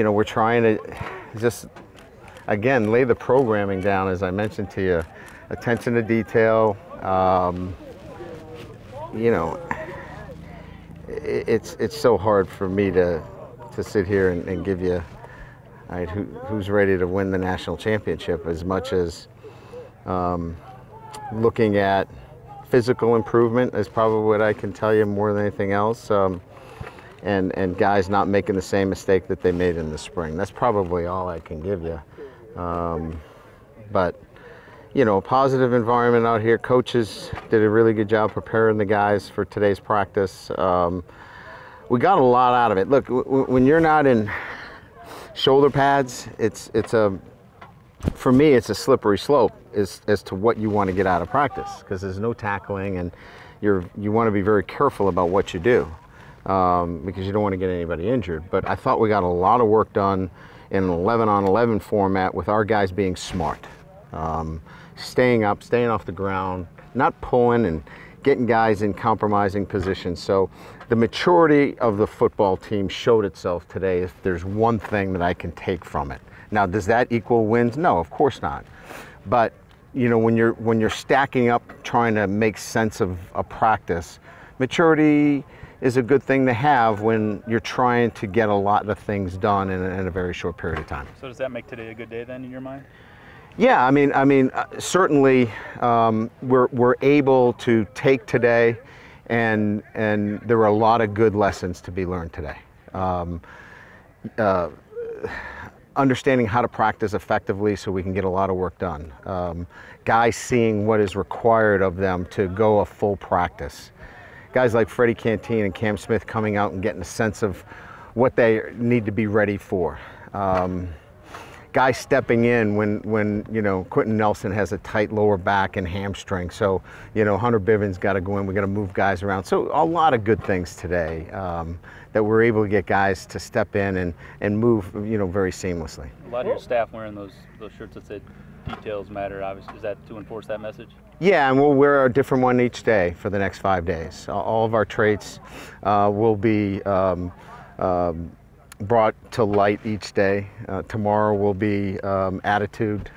we're trying to just, again, lay the programming down, as I mentioned to you. Attention to detail. It's so hard for me to sit here and give you, all right, who's ready to win the national championship, as much as looking at physical improvement is probably what I can tell you more than anything else. And guys not making the same mistake that they made in the spring. That's probably all I can give you. But, a positive environment out here. Coaches did a really good job preparing the guys for today's practice. We got a lot out of it. Look, when you're not in shoulder pads, for me, it's a slippery slope as to what you want to get out of practice, because there's no tackling, and you want to be very careful about what you do. Because you don't want to get anybody injured. But I thought we got a lot of work done in an 11-on-11 format with our guys being smart. Staying up, staying off the ground, not pulling and getting guys in compromising positions. So the maturity of the football team showed itself today, if there's one thing that I can take from it. Now, does that equal wins? No, of course not. But, when you're stacking up, trying to make sense of a practice, maturity is a good thing to have when you're trying to get a lot of things done in a very short period of time. So does that make today a good day then, in your mind? Yeah, I mean, certainly we're able to take today, and there were a lot of good lessons to be learned today. Understanding how to practice effectively so we can get a lot of work done. Guys seeing what is required of them to go a full practice. Guys like Freddie Canteen and Cam Smith coming out and getting a sense of what they need to be ready for. Guys stepping in when Quentin Nelson has a tight lower back and hamstring. So, Hunter Bivens got to go in. We got to move guys around. So a lot of good things today that we're able to get guys to step in and move, very seamlessly. A lot of your staff wearing those shirts that said details matter, obviously. Is that to enforce that message? Yeah, and we'll wear a different one each day for the next 5 days. All of our traits will be brought to light each day. Tomorrow will be attitude.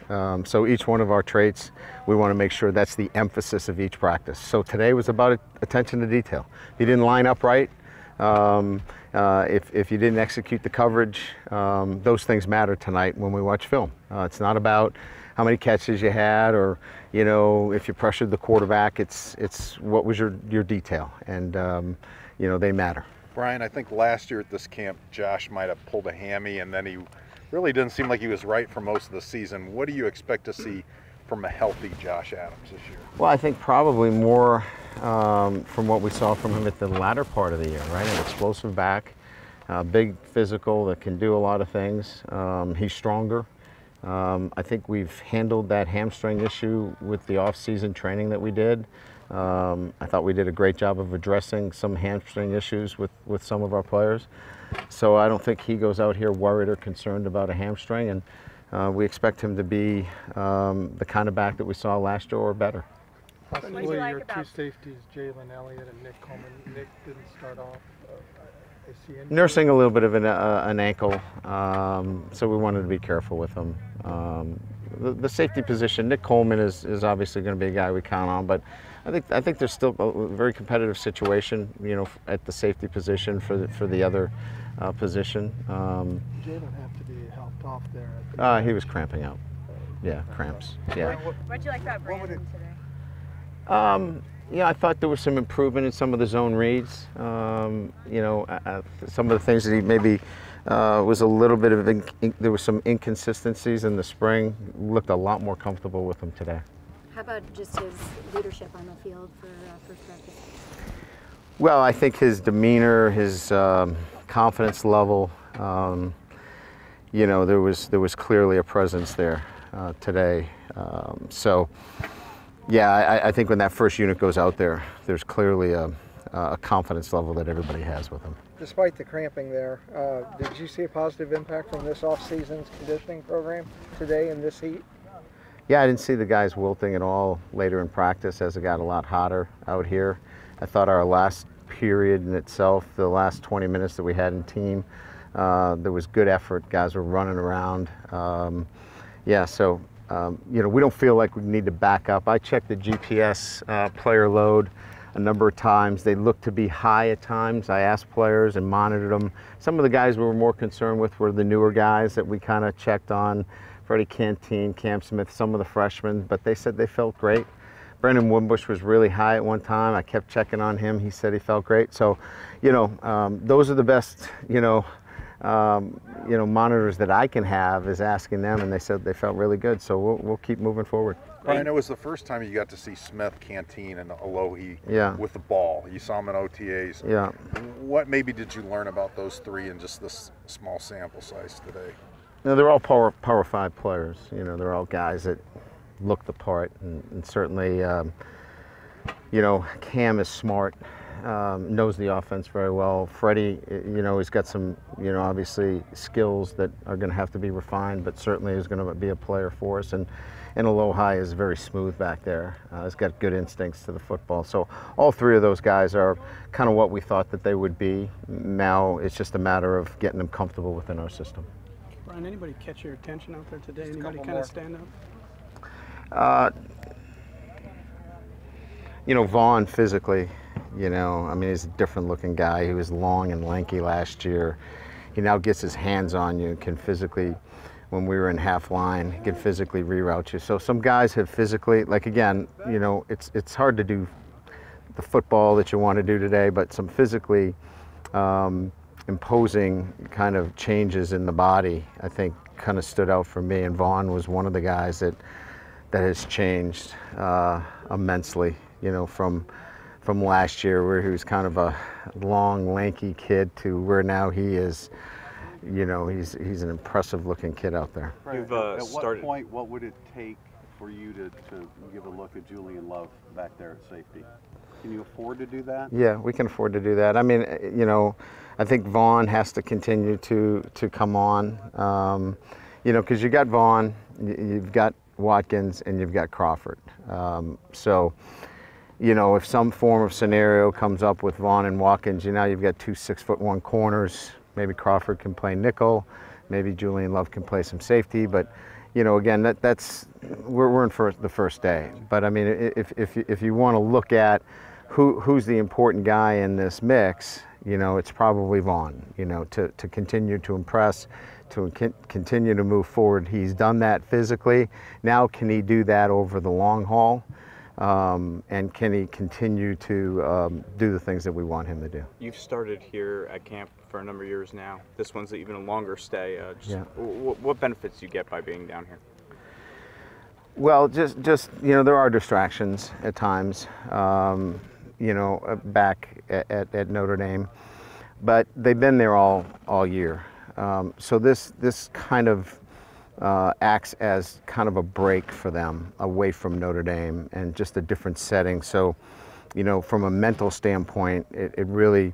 So each one of our traits, we want to make sure that's the emphasis of each practice. So today was about attention to detail. If you didn't line up right, if you didn't execute the coverage, those things matter tonight when we watch film. It's not about how many catches you had, or if you pressured the quarterback. It's what was your detail, and they matter. Brian, I think last year at this camp, Josh might have pulled a hammy, and then he really didn't seem like he was right for most of the season. What do you expect to see from a healthy Josh Adams this year? Well, I think probably more from what we saw from him at the latter part of the year, right? An explosive back, big physical that can do a lot of things. He's stronger. I think we've handled that hamstring issue with the off-season training that we did. I thought we did a great job of addressing some hamstring issues with some of our players. So I don't think he goes out here worried or concerned about a hamstring, and we expect him to be the kind of back that we saw last year or better. Possibly your two safeties, Jalen Elliott and Nick Coleman. Nick didn't start off. Is he injured? Nursing a little bit of an ankle, so we wanted to be careful with him. The safety position, Nick Coleman is obviously going to be a guy we count on, but I think there's still a very competitive situation, at the safety position for the other position. Jalen have to be helped off there. He was cramping out. Yeah, cramps. Yeah. What'd you like about Brandon today? Yeah, I thought there was some improvement in some of the zone reads. Some of the things that he maybe was a little bit of, there was some inconsistencies in the spring. Looked a lot more comfortable with him today. How about just his leadership on the field for first practice? Well, I think his demeanor, his confidence level, there was clearly a presence there today. Yeah, I think when that first unit goes out there, there's clearly a confidence level that everybody has with him. Despite the cramping there, did you see a positive impact from this off-season's conditioning program today in this heat? Yeah, I didn't see the guys wilting at all later in practice as it got a lot hotter out here. I thought our last period in itself, the last 20 minutes that we had in team, There was good effort. Guys were running around. Yeah, so you know, we don't feel like we need to back up. I checked the GPS player load a number of times. They looked to be high at times. I asked players and monitored them. Some of the guys we were more concerned with were the newer guys that we kind of checked on. Freddie Canteen, Cam Smith, some of the freshmen, but they said they felt great. Brandon Wimbush was really high at one time. I kept checking on him. He said he felt great. So, you know, those are the best, you know, monitors that I can have is asking them, and they said they felt really good. So we'll keep moving forward. Brian, it was the first time you got to see Smith, Canteen, and Alohi with the ball. You saw them in OTAs. Yeah. What maybe did you learn about those three in just this small sample size today? You know, they're all Power 5 players. You know, they're all guys that look the part, and certainly, you know, Cam is smart, knows the offense very well. Freddie, you know, he's got some, you know, obviously skills that are going to have to be refined, but certainly is going to be a player for us. And Alohi is very smooth back there. He's got good instincts to the football. So all three of those guys are kind of what we thought that they would be. Now it's just a matter of getting them comfortable within our system. Brian, anybody catch your attention out there today? Anybody kind of stand out? You know, Vaughn physically, you know, I mean, he's a different looking guy. He was long and lanky last year. He now gets his hands on you, can physically, when we were in half line, he can physically reroute you. So some guys have physically, like again, you know, it's hard to do the football that you want to do today, but some physically imposing kind of changes in the body, I think kind of stood out for me. And Vaughn was one of the guys that has changed immensely, you know, from last year where he was kind of a long, lanky kid to where now he is, you know, he's an impressive looking kid out there. You've, at what point, what would it take for you to give a look at Julian Love back there at safety? Can you afford to do that? Yeah, we can afford to do that. I mean, you know, I think Vaughn has to continue to come on, you know, because you got Vaughn, you've got Watkins, and you've got Crawford. So, you know, if some form of scenario comes up with Vaughn and Watkins, you know, you've got two 6'1" corners. Maybe Crawford can play nickel, maybe Julian Love can play some safety. But, you know, again, we're in for the first day. But I mean, if you want to look at who's the important guy in this mix, you know, it's probably Vaughn. You know, to continue to impress, to continue to move forward. He's done that physically. Now, can he do that over the long haul? And can he continue to do the things that we want him to do? You've started here at camp for a number of years now. This one's even a longer stay. Yeah. What benefits do you get by being down here? Well, just you know, there are distractions at times, you know, back at Notre Dame, but they've been there all year. So this kind of acts as kind of a break for them away from Notre Dame and just a different setting. So, you know, from a mental standpoint, it really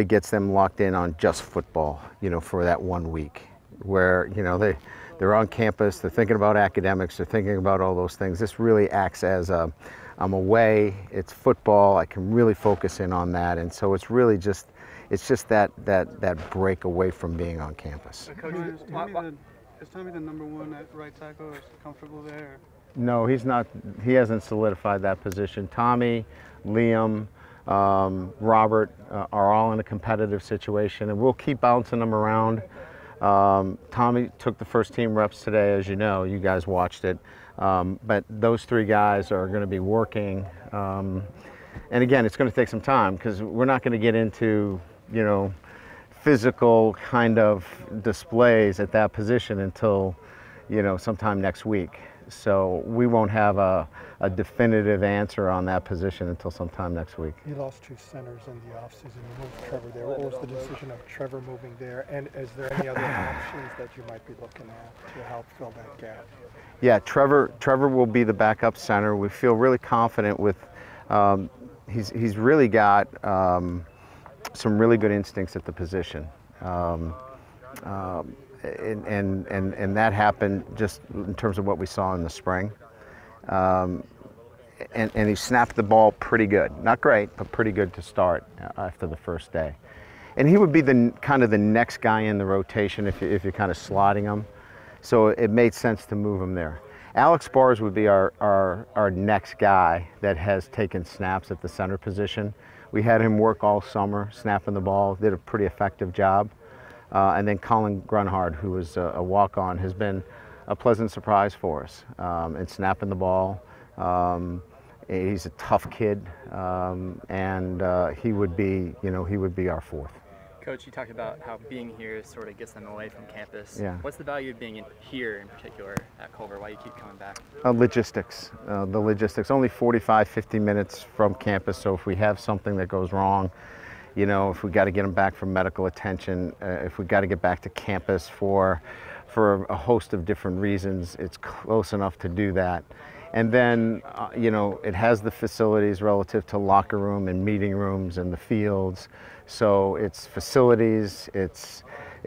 gets them locked in on just football, you know, for that 1 week where, you know, they're on campus, they're thinking about academics, they're thinking about all those things. This really acts as I'm away, it's football, I can really focus in on that. And so it's really just that break away from being on campus. Is Tommy the number one at right tackle? Is he comfortable there? No, he's not. He hasn't solidified that position. Tommy, Liam, Robert are all in a competitive situation, and we'll keep bouncing them around. Tommy took the first team reps today, as you know. You guys watched it. But those three guys are going to be working. And again, it's going to take some time because we're not going to get into, you know, physical kind of displays at that position until, you know, sometime next week. So we won't have a definitive answer on that position until sometime next week. You lost two centers in the offseason. You moved Trevor there. What was the decision of Trevor moving there? And is there any other options that you might be looking at to help fill that gap? Yeah, Trevor will be the backup center. We feel really confident with, he's really got some really good instincts at the position. And that happened just in terms of what we saw in the spring. And he snapped the ball pretty good. Not great, but pretty good to start after the first day. and he would be the kind of the next guy in the rotation if you're kind of slotting him. So it made sense to move him there. Alex Bars would be our next guy that has taken snaps at the center position. We had him work all summer, snapping the ball, did a pretty effective job. And then Colin Grunhard, who was a walk-on, has been a pleasant surprise for us in snapping the ball. He's a tough kid, and he would be, he would be our fourth. Coach, you talked about how being here sort of gets them away from campus. Yeah. What's the value of being here in particular at Culver? Why you keep coming back? Logistics. The logistics. Only 45, 50 minutes from campus, so if we have something that goes wrong, if we got to get them back for medical attention, if we got to get back to campus for a host of different reasons, it's close enough to do that. And then, it has the facilities relative to locker room and meeting rooms and the fields. So it's facilities, it's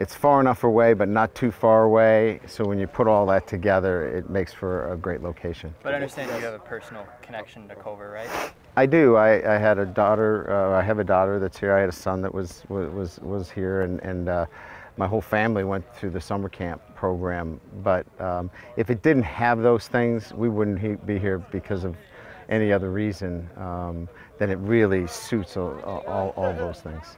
far enough away, but not too far away. So when you put all that together, it makes for a great location. But I understand you have a personal connection to Culver, right? I do. I had a daughter. I have a daughter that's here. I had a son that was here, and my whole family went through the summer camp program. But if it didn't have those things, we wouldn't be here because of any other reason. Then it really suits all those things.